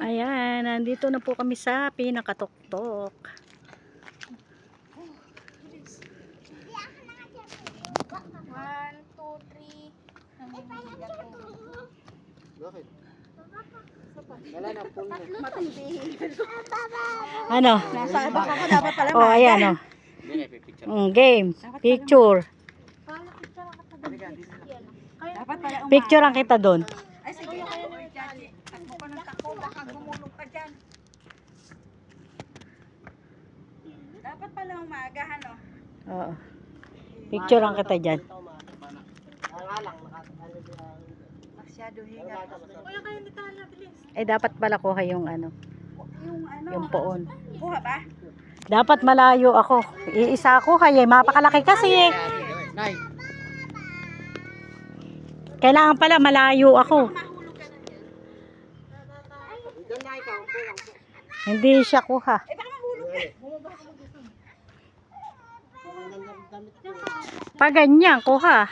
Ayan, nandito na po kami sa pinakatuktok. One, two, three. Namimihigat ko. Bakit? Wala na, full na. Matindi. Ano? Nasa baka ko dapat pala Oh, ayan oh. Game. Picture. Dapat pala Picture ang kita doon. Ay, sige. Takbo ka ng takbo. Baka gumulong ka dyan. Dapat pala umaga, ano? Oo. Picture ang kita dyan. Masyado hinga. Kuya, kayo nito na bilis. Eh, dapat pala kuha yung ano, Yung ano? yung poon. Kuha ba? Dapat malayo ako. Iisa ako kaya mapakalaki kasi eh. Nay, Kailangan pala malayo ako. doon na ikaw. Hindi siya kuha. Eh, baka mahulog ka. Pag ganyan, kuha.